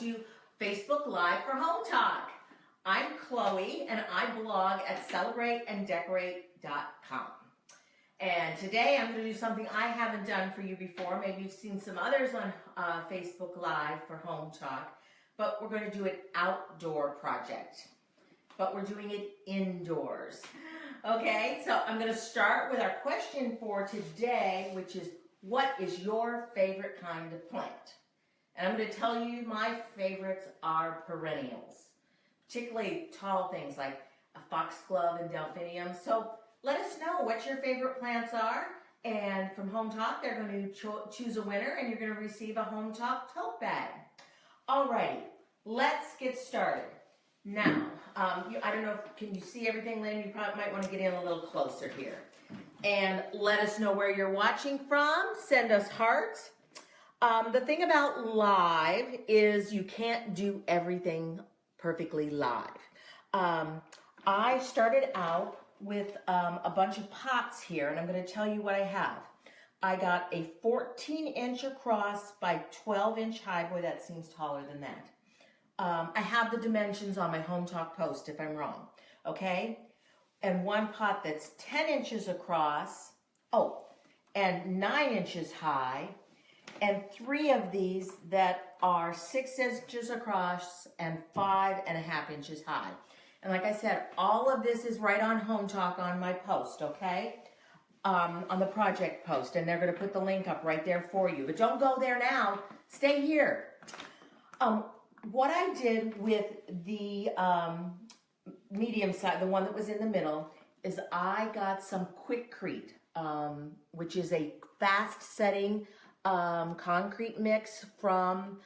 to Facebook Live for Hometalk. I'm Chloe and I blog at celebrateanddecorate.com. And today I'm going to do something I haven't done for you before. Maybe you've seen some others on Facebook Live for Hometalk, but we're going to do an outdoor project. But we're doing it indoors. Okay, so I'm going to start with our question for today, which is, what is your favorite kind of plant? And I'm going to tell you my favorites are perennials, particularly tall things like a foxglove and delphinium. So let us know what your favorite plants are. And from Hometalk, they're going to choose a winner, and you're going to receive a Hometalk tote bag. Alrighty, let's get started. Now, I don't know, can you see everything, Lynn? You probably might want to get in a little closer here. And let us know where you're watching from. Send us hearts. The thing about live is you can't do everything perfectly live. I started out with a bunch of pots here, and I'm going to tell you what I have. I got a 14-inch across by 12-inch high. Boy, that seems taller than that. I have the dimensions on my Hometalk post if I'm wrong, okay? And one pot that's 10 inches across, and 9 inches high, and 3 of these that are 6 inches across and 5.5 inches high. And like I said, all of this is right on Hometalk on my post, okay? On the project post, and they're going to put the link up right there for you. But don't go there now. Stay here. What I did with the medium side, the one that was in the middle, is I got some Quickcrete, which is a fast-setting concrete mix from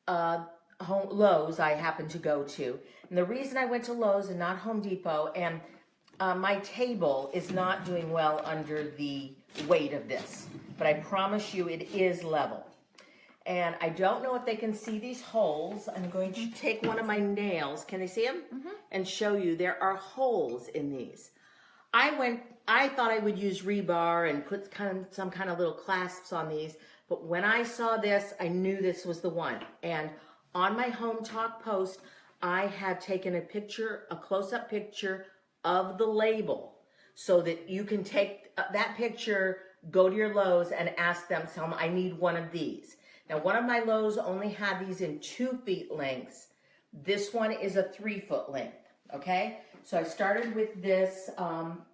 Lowe's I happen to go to. And the reason I went to Lowe's and not Home Depot, and my table is not doing well under the weight of this, but I promise you it is level. And I don't know if they can see these holes. I'm going to take one of my nails. Can they see them? And show you there are holes in these. I thought I would use rebar and put some kind of little clasps on these. But when I saw this, I knew this was the one. And on my Hometalk post, I have taken a picture, a close-up picture of the label, so that you can take that picture, go to your Lowe's, and ask them, tell them, I need one of these. Now, one of my Lowe's only had these in 2 feet lengths. This one is a 3-foot length, okay? So I started with this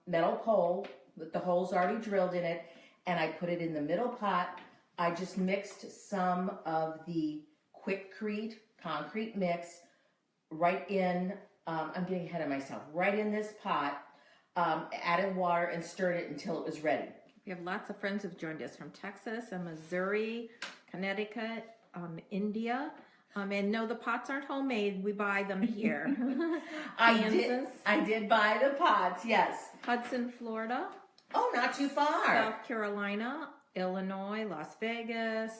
metal pole with the holes already drilled in it, and I put it in the middle pot. I just mixed some of the Quickcrete concrete mix right in, I'm getting ahead of myself, right in this pot, added water and stirred it until it was ready. We have lots of friends who've joined us from Texas and Missouri, Connecticut, India. And no, the pots aren't homemade. We buy them here. Kansas. I did buy the pots, yes. Hudson, Florida. Oh, not too far. South Carolina, Illinois, Las Vegas.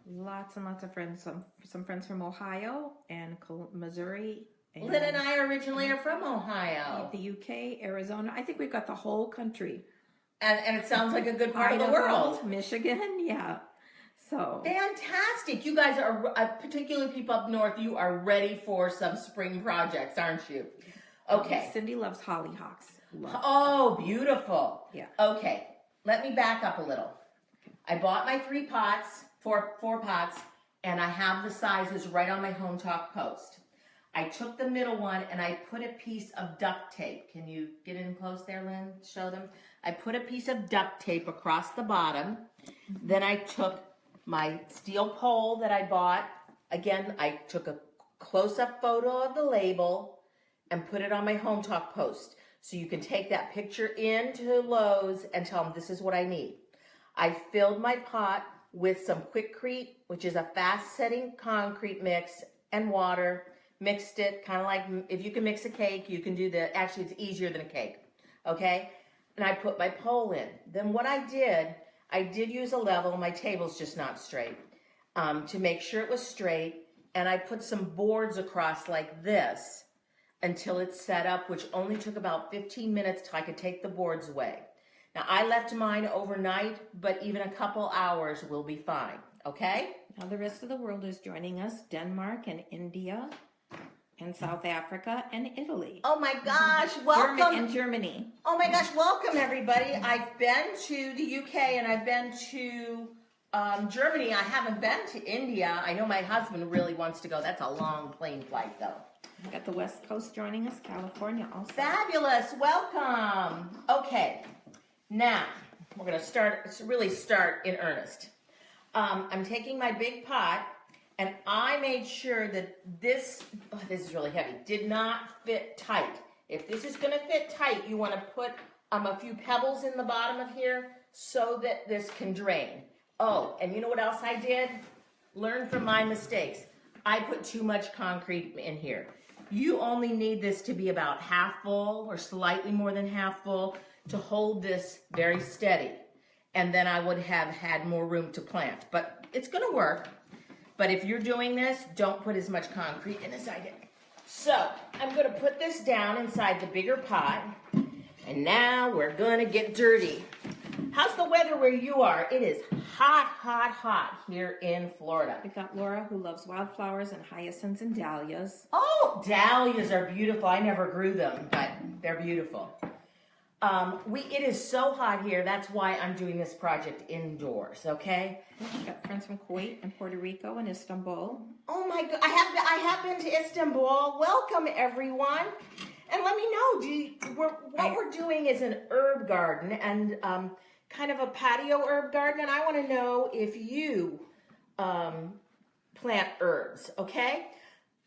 Lots and lots of friends. Some friends from Ohio and Missouri. And Lynn and I originally are from Ohio. The UK, Arizona. I think we've got the whole country. And it sounds like a good part Idaho, of the world. Michigan, yeah. So fantastic. You guys are, particularly people up north, you are ready for some spring projects, aren't you? Okay. Cindy loves hollyhocks. Oh, beautiful. Yeah. Okay. Let me back up a little. I bought my 4 pots, and I have the sizes right on my Hometalk post. I took the middle one and I put a piece of duct tape. Can you get in close there, Lynn? Show them. I put a piece of duct tape across the bottom. Then I took my steel pole that I bought. Again, I took a close-up photo of the label and put it on my Hometalk post. So you can take that picture into Lowe's and tell them this is what I need. I filled my pot with some Quickcrete, which is a fast-setting concrete mix, and water. Mixed it, kind of like if you can mix a cake, you can do that. Actually, it's easier than a cake, okay? And I put my pole in. Then what I did use a level. My table's just not straight, to make sure it was straight. And I put some boards across like this until it's set up, which only took about 15 minutes till I could take the boards away. Now, I left mine overnight, but even a couple hours will be fine, okay? Now the rest of the world is joining us. Denmark and India and South Africa and Italy. Oh my gosh, welcome. And Germany. Oh my gosh, welcome everybody. I've been to the UK and I've been to Germany. I haven't been to India. I know my husband really wants to go. That's a long plane flight though. We've got the West Coast joining us, California also. Fabulous, welcome. Okay, now we're gonna really start in earnest. I'm taking my big pot and I made sure that this is really heavy, did not fit tight. If this is gonna fit tight, you wanna put a few pebbles in the bottom of here so that this can drain. Oh, and you know what else I did? Learn from my mistakes. I put too much concrete in here. You only need this to be about half full or slightly more than half full to hold this very steady. And then I would have had more room to plant. But it's gonna work. But if you're doing this, don't put as much concrete in as I did. So I'm gonna put this down inside the bigger pot. And now we're gonna get dirty. How's the weather where you are? It is hot, hot, hot here in Florida. We got Laura who loves wildflowers and hyacinths and dahlias. Oh, dahlias are beautiful. I never grew them, but they're beautiful. It is so hot here. That's why I'm doing this project indoors, okay? We've got friends from Kuwait and Puerto Rico and Istanbul. Oh my God, I have been to Istanbul. Welcome everyone. And let me know, what we're doing is an herb garden and kind of a patio herb garden. And I want to know if you plant herbs, okay?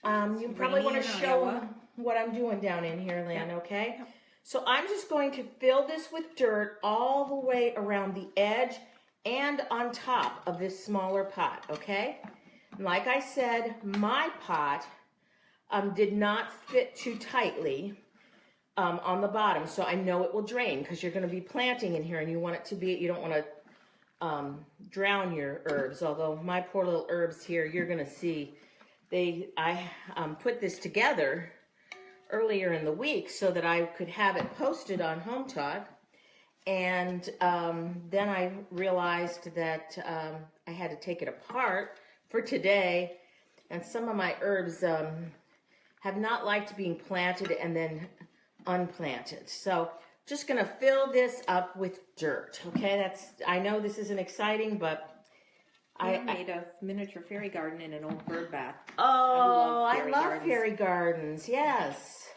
You probably want to show what I'm doing down in here, Lynn, okay? Yep. So I'm just going to fill this with dirt all the way around the edge and on top of this smaller pot, okay? Like I said, my pot did not fit too tightly on the bottom, so I know it will drain because you're going to be planting in here and you want it to be, you don't want to drown your herbs, although my poor little herbs here, you're going to see, I put this together earlier in the week so that I could have it posted on Hometalk, and then I realized that I had to take it apart for today, and some of my herbs have not liked being planted and then unplanted. So just gonna fill this up with dirt, okay? I know this isn't exciting, but I made a miniature fairy garden in an old bird bath. Oh, I love fairy gardens, yes.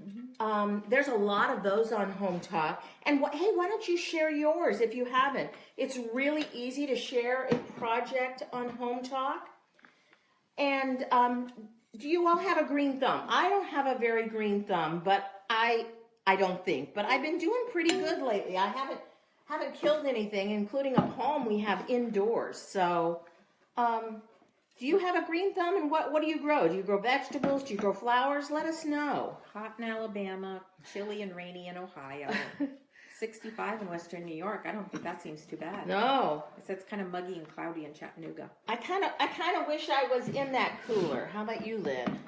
Mm-hmm. There's a lot of those on Hometalk. And hey, why don't you share yours if you haven't? It's really easy to share a project on Hometalk. And do you all have a green thumb? I don't have a very green thumb, but I don't think. But I've been doing pretty good lately. I haven't killed anything, including a palm we have indoors. So, do you have a green thumb, and what do you grow? Do you grow vegetables? Do you grow flowers? Let us know. Hot in Alabama, chilly and rainy in Ohio, 65 in Western New York. I don't think that seems too bad. No. It's kind of muggy and cloudy in Chattanooga. I kind of wish I was in that cooler. How about you, Lynn?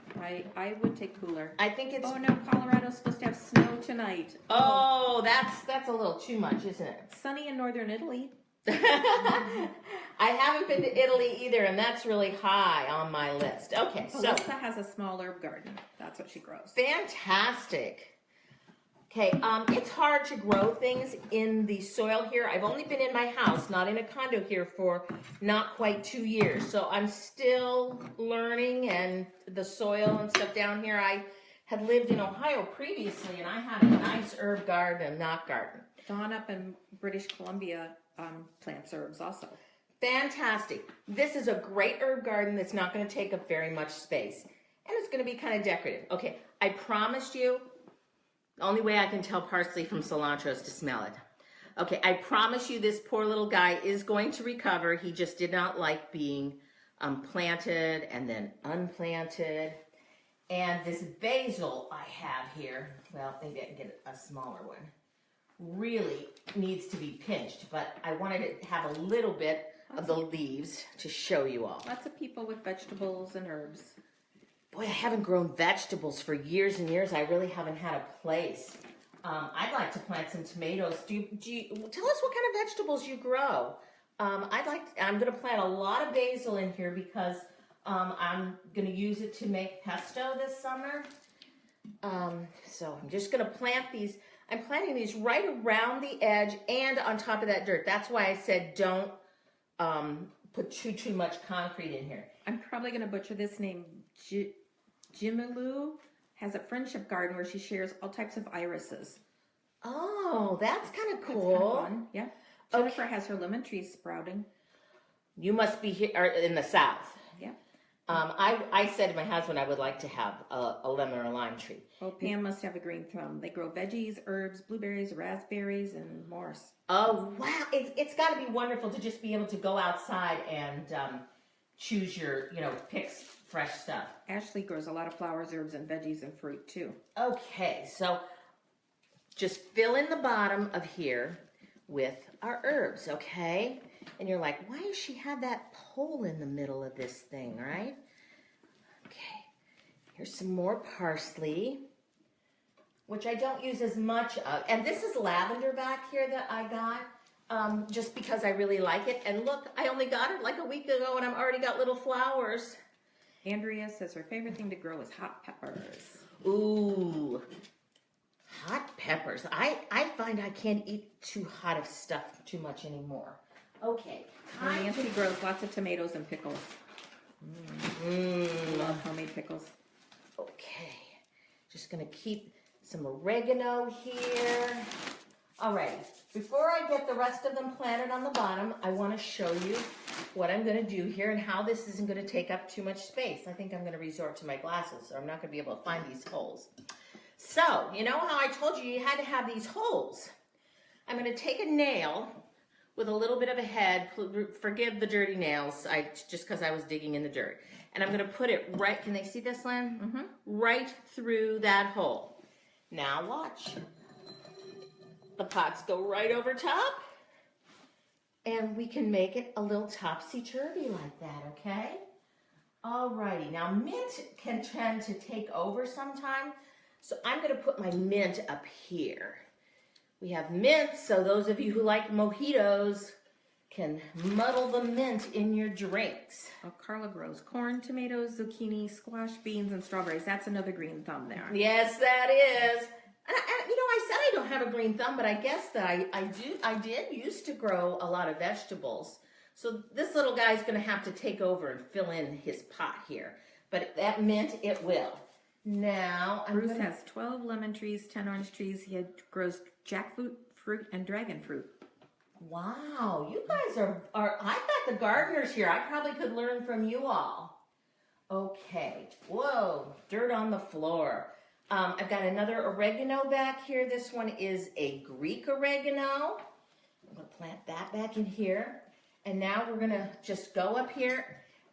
I would take cooler. I think it's... Oh no, Colorado's supposed to have snow tonight. Oh, that's a little too much, isn't it? Sunny in northern Italy. I haven't been to Italy either, and that's really high on my list. Okay, so Melissa has a small herb garden. That's what she grows. Fantastic. Okay, it's hard to grow things in the soil here. I've only been in my house, not in a condo here, for not quite 2 years. So I'm still learning, and the soil and stuff down here. I had lived in Ohio previously, and I had a nice herb garden and knot garden. Dawn up in British Columbia plants herbs also. Fantastic. This is a great herb garden that's not going to take up very much space. And it's going to be kind of decorative. Okay, I promised you, the only way I can tell parsley from cilantro is to smell it. Okay, I promise you this poor little guy is going to recover. He just did not like being planted and then unplanted. And this basil I have here, well, maybe I can get a smaller one, really needs to be pinched, but I wanted to have a little bit of the leaves to show you all. Lots of people with vegetables and herbs. Boy, I haven't grown vegetables for years and years. I really haven't had a place. I'd like to plant some tomatoes. Do you tell us what kind of vegetables you grow? I'm going to plant a lot of basil in here because I'm going to use it to make pesto this summer. So I'm just going to plant these. I'm planting these right around the edge and on top of that dirt. That's why I said don't put too much concrete in here. I'm probably going to butcher this name. Jimilu has a friendship garden where she shares all types of irises. Oh, that's kind of cool. That's kind of fun. Yeah. Jennifer has her lemon trees sprouting. You must be here in the south. Yeah. I said to my husband I would like to have a lemon or a lime tree. Oh, Pam must have a green thumb. They grow veggies, herbs, blueberries, raspberries, and more. Oh, wow. It's got to be wonderful to just be able to go outside and choose your, pick fresh stuff. Ashley grows a lot of flowers, herbs, and veggies and fruit, too. Okay, so just fill in the bottom of here with our herbs, okay? And you're like, why does she have that pole in the middle of this thing, right? Okay, here's some more parsley, which I don't use as much of. And this is lavender back here that I got just because I really like it. And look, I only got it like a week ago and I've already got little flowers. Andrea says her favorite thing to grow is hot peppers. Ooh, hot peppers. I find I can't eat too hot of stuff too much anymore. Okay. Nancy grows lots of tomatoes and pickles. Love homemade pickles. Okay. Just going to keep some oregano here. All right. Before I get the rest of them planted on the bottom, I want to show you what I'm going to do here and how this isn't going to take up too much space. I think I'm going to resort to my glasses, or I'm not going to be able to find these holes. So, you know how I told you had to have these holes? I'm going to take a nail with a little bit of a head. Forgive the dirty nails, just because I was digging in the dirt. And I'm going to put it right, can they see this, Lynn? Mm-hmm. Right through that hole. Now watch. The pots go right over top. And we can make it a little topsy-turvy like that, okay? Alrighty, now mint can tend to take over sometime. So I'm going to put my mint up here. We have mint, so those of you who like mojitos can muddle the mint in your drinks. Oh, Carla grows corn, tomatoes, zucchini, squash, beans, and strawberries. That's another green thumb there. Yes, that is. And I said I don't have a green thumb, but I guess that I did used to grow a lot of vegetables. So this little guy's going to have to take over and fill in his pot here. But that mint, it will. Now, Bruce has 12 lemon trees, 10 orange trees. He grows jackfruit, fruit, and dragon fruit. Wow, you guys are I've got the gardeners here. I probably could learn from you all. Okay, whoa, dirt on the floor. I've got another oregano back here. This one is a Greek oregano. I'm going to plant that back in here. And now we're going to just go up here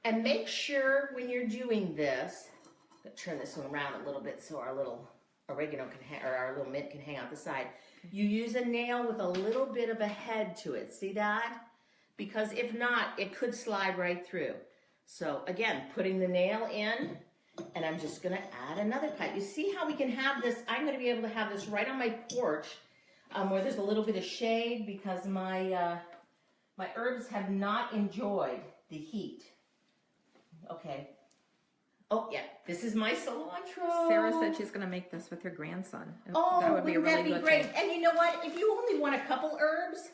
and make sure when you're doing this, I'm going to turn this one around a little bit so our little oregano can or our little mint can hang out the side. You use a nail with a little bit of a head to it. See that? Because if not, it could slide right through. So again, putting the nail in, and I'm just going to add another cut. You see how we can have this? I'm going to be able to have this right on my porch where there's a little bit of shade because my my herbs have not enjoyed the heat. Okay. Oh, yeah. This is my cilantro. Sarah said she's going to make this with her grandson. Oh, that would be wouldn't that be great? thing. And you know what? If you only want a couple herbs,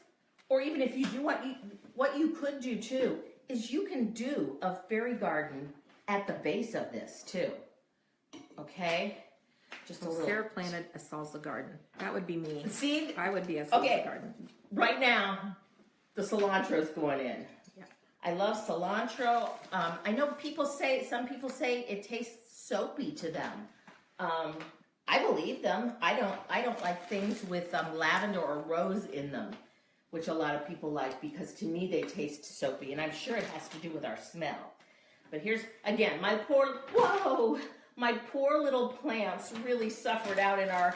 or even if you do what you could do too, is you can do a fairy garden at the base of this too. Okay? Just a little. Sarah planted a salsa garden. That would be me. See? I would be a salsa garden. Right now, the cilantro's going in. Yeah. I love cilantro. I know some people say it tastes soapy to them. I believe them. I don't like things with lavender or rose in them, which a lot of people like because to me they taste soapy, and I'm sure it has to do with our smell. But here's, again, my poor little plants really suffered out in our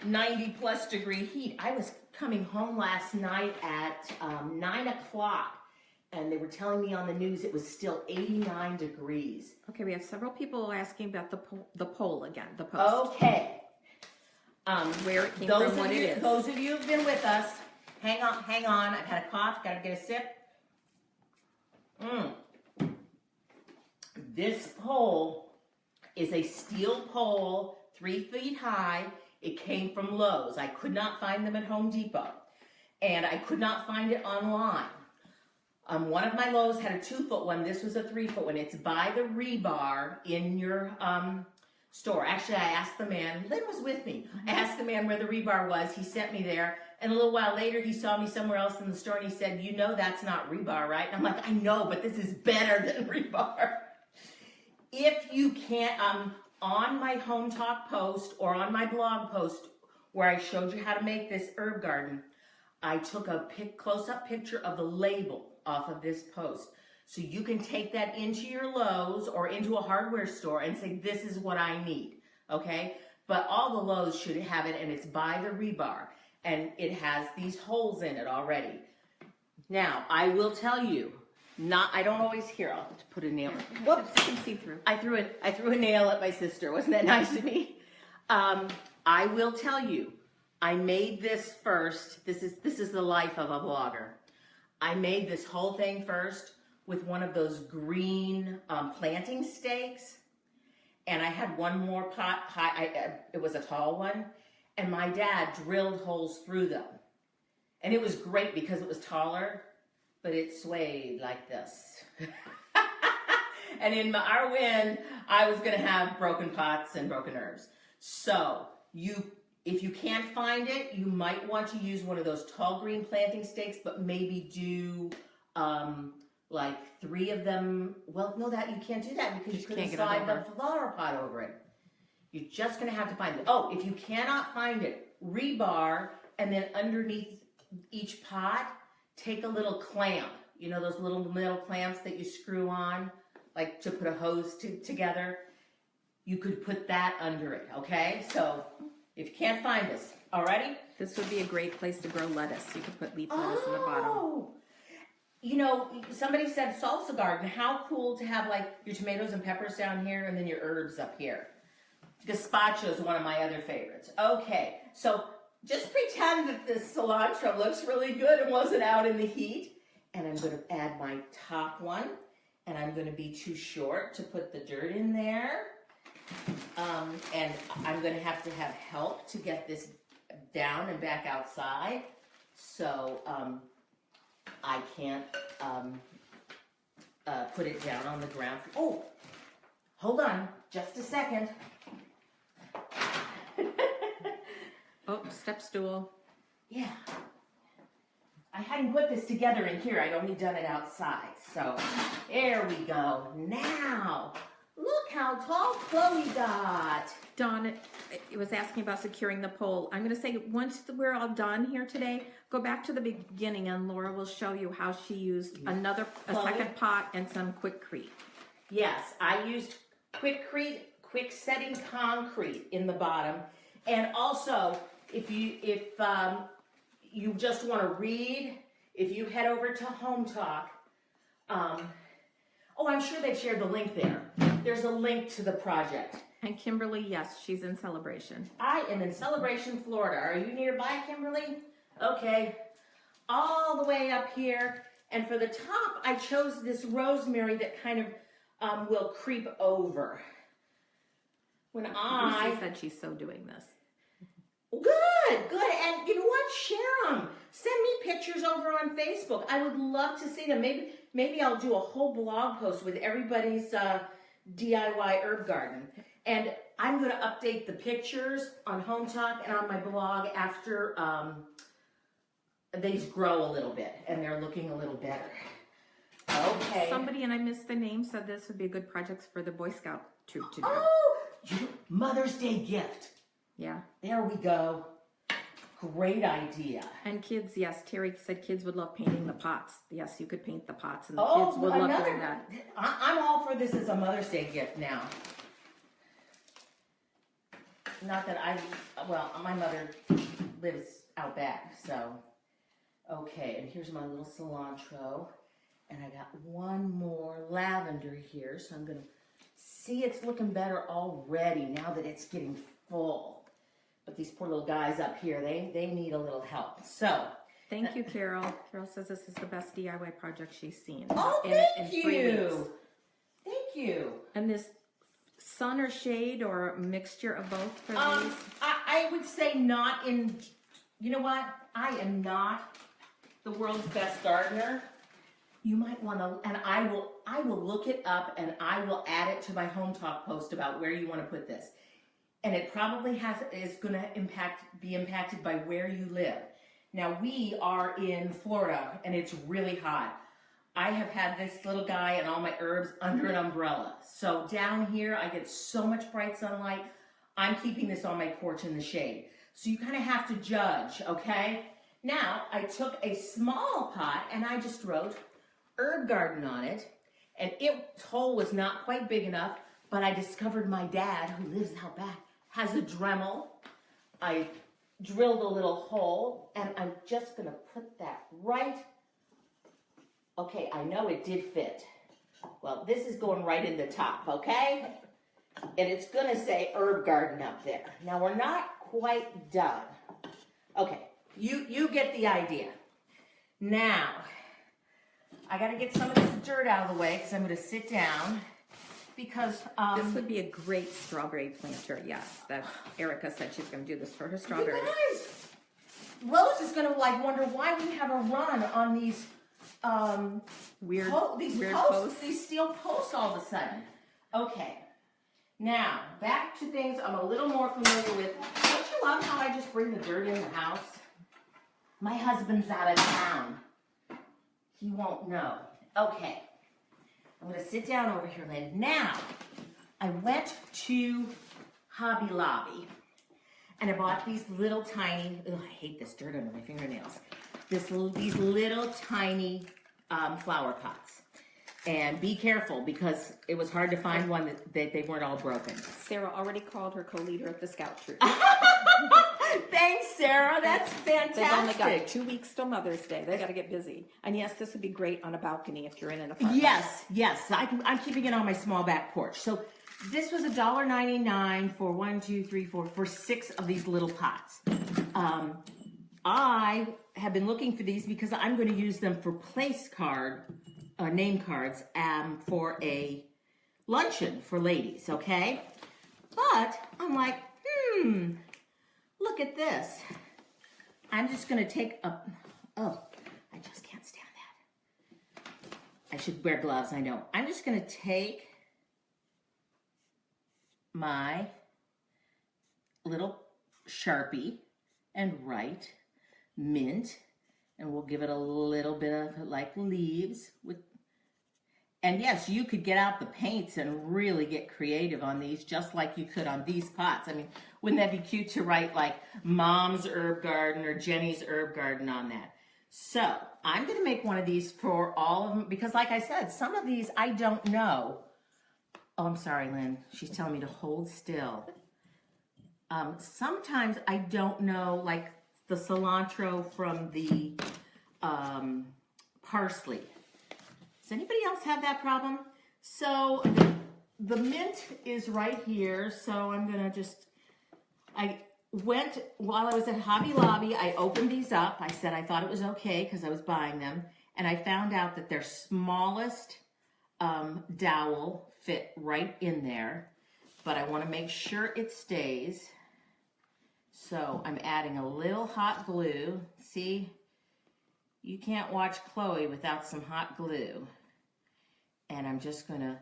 90+ degree heat. I was coming home last night at 9 o'clock, and they were telling me on the news it was still 89 degrees. Okay, we have several people asking about the poll again, the post. Okay. Where it came from, what it is. Those of you who've been with us, hang on. I've had a cough, got to get a sip. This pole is a steel pole, 3 feet high. It came from Lowe's. I could not find them at Home Depot. And I could not find it online. One of my Lowe's had a 2-foot one. This was a 3-foot one. It's by the rebar in your store. Actually, I asked the man. Lynn was with me. I asked the man where the rebar was. He sent me there. And a little while later, he saw me somewhere else in the store, and he said, you know that's not rebar, right? And I'm like, I know, but this is better than rebar. If you can't, on my Hometalk post or on my blog post where I showed you how to make this herb garden, I took a close-up picture of the label off of this post. So you can take that into your Lowe's or into a hardware store and say, this is what I need, okay? But all the Lowe's should have it, and it's by the rebar. And it has these holes in it already. Now, I will tell you, I don't always hear. I'll just put a nail. Whoops, you can see through. I threw a nail at my sister. Wasn't that nice of me? I will tell you, I made this first. This is the life of a blogger. I made this whole thing first with one of those green planting stakes, and I had one more pot high. It was a tall one. And my dad drilled holes through them. And it was great because it was taller, but it swayed like this. And in our wind, I was going to have broken pots and broken herbs. So if you can't find it, you might want to use one of those tall green planting stakes, but maybe do like 3 of them. Well, no, that you can't do that because you couldn't slide the flower pot over it. You're just going to have to find it. Oh, if you cannot find it, rebar, and then underneath each pot, take a little clamp. You know those little metal clamps that you screw on, like to put a hose together? You could put that under it, okay? So if you can't find this, alrighty? This would be a great place to grow lettuce. You could put leaf lettuce in the bottom. You know, somebody said salsa garden. How cool to have like your tomatoes and peppers down here and then your herbs up here. Gazpacho is one of my other favorites. Okay, so just pretend that this cilantro looks really good and wasn't out in the heat. And I'm going to add my top one. And I'm going to be too short to put the dirt in there. And I'm going to have help to get this down and back outside. So I can't put it down on the ground. Oh, hold on just a second. Oh, step stool. Yeah. I hadn't put this together in here. I'd only done it outside. So there we go. Now, look how tall Chloe got. Dawn, it was asking about securing the pole. I'm going to say once we're all done here today, go back to the beginning and Laura will show you how she used a second pot and some Quickcrete. Yes, I used Quickcrete, quick setting concrete in the bottom. And also, if you just want to read, if you head over to Hometalk, I'm sure they've shared the link there. There's a link to the project. And Kimberly, yes, she's in Celebration. I am in Celebration, Florida. Are you nearby, Kimberly? Okay. All the way up here. And for the top, I chose this rosemary that kind of will creep over. When Lucy said she's so doing this. Good. And you know what? Share them. Send me pictures over on Facebook. I would love to see them. Maybe I'll do a whole blog post with everybody's DIY herb garden. And I'm going to update the pictures on Hometalk and on my blog after these grow a little bit and they're looking a little better. Okay. Somebody, and I missed the name, said this would be a good project for the Boy Scout troop to do. Oh, Mother's Day gift. Yeah. There we go. Great idea. And kids, yes, Terry said kids would love painting the pots. Yes, you could paint the pots and the kids would love doing that. I'm all for this as a Mother's Day gift now. Not that my mother lives out back, so. Okay, and here's my little cilantro. And I got one more lavender here, so I'm gonna see it's looking better already now that it's getting full. But these poor little guys up here, they need a little help. So, Thank you, Carol. Carol says this is the best DIY project she's seen. Oh, in thank 3 weeks. you. Thank you. And this sun or shade or a mixture of both for these? I would say not in, you know what? I am not the world's best gardener. You might want to, and I will look it up and I will add it to my Hometalk post about where you want to put this. And it probably is going to be impacted by where you live. Now we are in Florida and it's really hot. I have had this little guy and all my herbs under an umbrella. So down here I get so much bright sunlight. I'm keeping this on my porch in the shade. So you kind of have to judge, okay? Now I took a small pot and I just wrote herb garden on it. And its hole was not quite big enough, but I discovered my dad, who lives out back, has a Dremel. I drilled a little hole and I'm just gonna put that right. Okay, I know it did fit. Well, this is going right in the top, okay? And it's gonna say herb garden up there. Now we're not quite done. Okay, you get the idea. Now, I gotta get some of this dirt out of the way because I'm gonna sit down because This would be a great strawberry planter. Yes, that's Erica said she's going to do this for her strawberries. you guys, Rose is gonna like wonder why we have a run on these Weird posts, these steel posts all of a sudden. Okay, now back to things I'm a little more familiar with. Don't you love how I just bring the dirt in the house? My husband's out of town. He won't know. Okay, I'm gonna sit down over here, Lynn. Now, I went to Hobby Lobby and I bought these little tiny, I hate this dirt under my fingernails. These little tiny flower pots. And be careful because it was hard to find one that they weren't all broken. Sarah already called her co-leader of the Scout Troop. Thanks, Sarah. That's fantastic. They've only got 2 weeks till Mother's Day. They got to get busy. And yes, this would be great on a balcony if you're in an apartment. Yes. I'm keeping it on my small back porch. So this was $1.99 for 6 of these little pots. I have been looking for these because I'm going to use them for name cards for a luncheon for ladies, okay? But I'm like, look at this. I'm just going to take I just can't stand that. I should wear gloves, I know. I'm just going to take my little Sharpie and write mint, and we'll give it a little bit of like leaves with. And yes, you could get out the paints and really get creative on these, just like you could on these pots. I mean, wouldn't that be cute to write like Mom's Herb Garden or Jenny's Herb Garden on that? So I'm going to make one of these for all of them because, like I said, some of these I don't know. Oh, I'm sorry, Lynn. She's telling me to hold still. Sometimes I don't know, like the cilantro from the parsley. Does anybody else have that problem? So the mint is right here. So I'm going to while I was at Hobby Lobby, I opened these up. I said I thought it was okay because I was buying them. And I found out that their smallest dowel fit right in there. But I want to make sure it stays. So I'm adding a little hot glue. See, you can't watch Chloe without some hot glue. And I'm just going to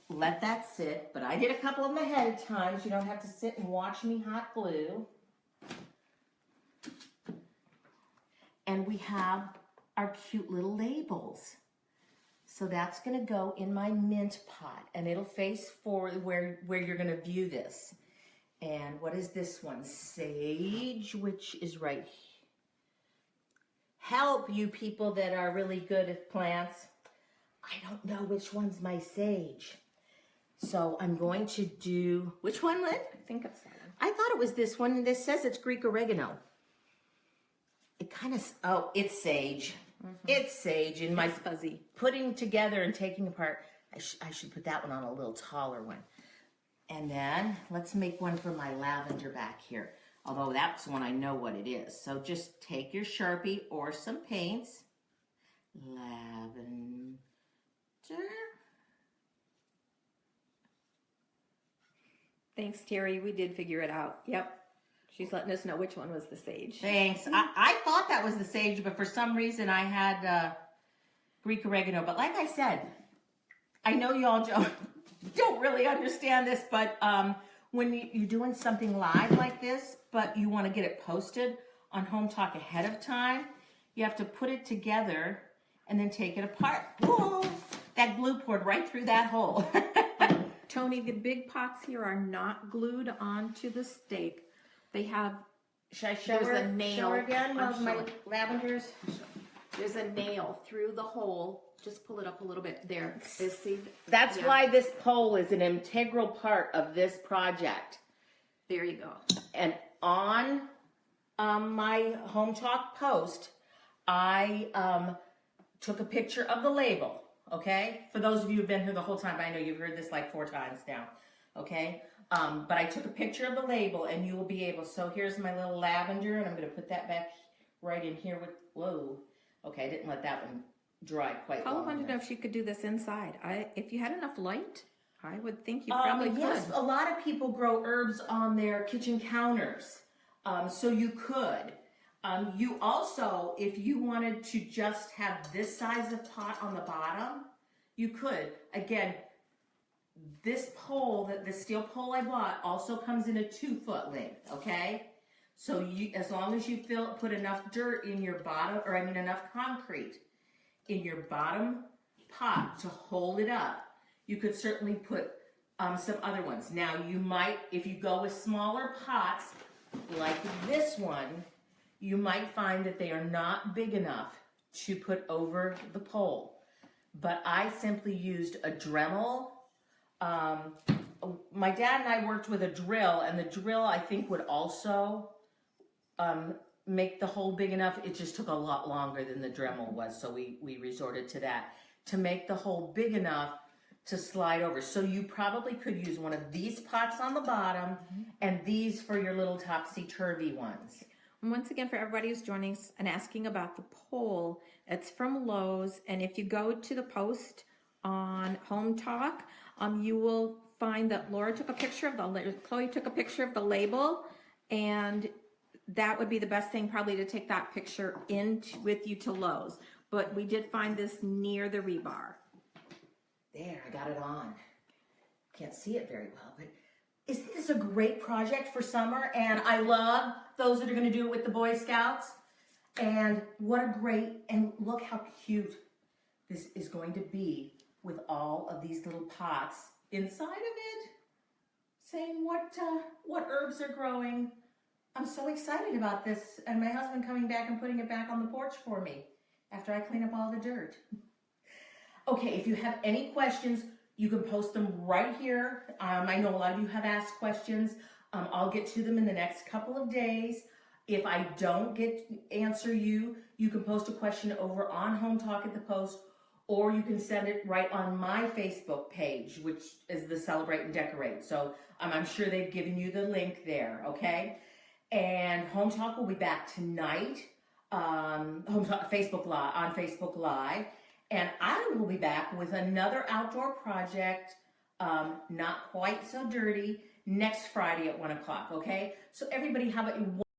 let that sit. But I did a couple of them ahead of time, so you don't have to sit and watch me hot glue. And we have our cute little labels. So that's going to go in my mint pot. And it'll face forward where you're going to view this. And what is this one? Sage, which is right here. Help, you people that are really good at plants. I don't know which one's my sage. So I'm going to do, which one, Lynn? I think it's that one. I thought it was this one, and this says it's Greek oregano. It kind of, it's sage. It's sage. In my fuzzy. Putting together and taking apart, I should put that one on a little taller one. And then let's make one for my lavender back here. Although that's one I know what it is. So just take your Sharpie or some paints. Lavender. Thanks, Terry. We did figure it out. Yep. She's letting us know which one was the sage. Thanks. I thought that was the sage, but for some reason I had Greek oregano. But like I said, I know y'all don't really understand this, but when you're doing something live like this, but you want to get it posted on Hometalk ahead of time, you have to put it together and then take it apart. Whoa! That glue poured right through that hole. Tony, the big pots here are not glued onto the stake. They have, Should I show there's her, a nail. show her again I'm of my showing. lavenders? There's a nail through the hole. Just pull it up a little bit. There. See? That's Yeah. why this pole is an integral part of this project. There you go. And on my Hometalk post, I took a picture of the label, okay? For those of you who've been here the whole time, I know you've heard this like 4 times now, okay? But I took a picture of the label and you will be able, so here's my little lavender and I'm gonna put that back right in here with, whoa. Okay, I didn't let that one dry quite Paula long wanted to know enough. if she could do this inside. If you had enough light, I would think you probably could. Yes, a lot of people grow herbs on their kitchen counters, so you could. You also, if you wanted to just have this size of pot on the bottom, you could. Again, this pole, the steel pole I bought, also comes in a 2-foot length, okay? So you, as long as you put enough dirt in your bottom, or I mean enough concrete in your bottom pot to hold it up, you could certainly put some other ones. Now you might, if you go with smaller pots, like this one, you might find that they are not big enough to put over the pole. But I simply used a Dremel. My dad and I worked with a drill, and the drill I think would also make the hole big enough. It just took a lot longer than the Dremel was, so we resorted to that to make the hole big enough to slide over. So you probably could use one of these pots on the bottom and these for your little topsy-turvy ones. Once again, for everybody who's joining us and asking about the pole, it's from Lowe's, and if you go to the post on Hometalk, you will find that Laura took a picture of Chloe took a picture of the label, and that would be the best thing probably to take that picture with you to Lowe's. But we did find this near the rebar. There, I got it on. Can't see it very well, but isn't this a great project for summer? And I love those that are going to do it with the Boy Scouts. And what a great, and look how cute this is going to be with all of these little pots inside of it, saying what herbs are growing. I'm so excited about this, and my husband coming back and putting it back on the porch for me after I clean up all the dirt. Okay, if you have any questions, you can post them right here. I know a lot of you have asked questions. I'll get to them in the next couple of days. If I don't answer you, you can post a question over on Hometalk at the post, or you can send it right on my Facebook page, which is the Celebrate and Decorate. So I'm sure they've given you the link there, okay? And Hometalk will be back tonight, Facebook Live. And I will be back with another outdoor project, not quite so dirty, next Friday at 1 o'clock, okay? So everybody have a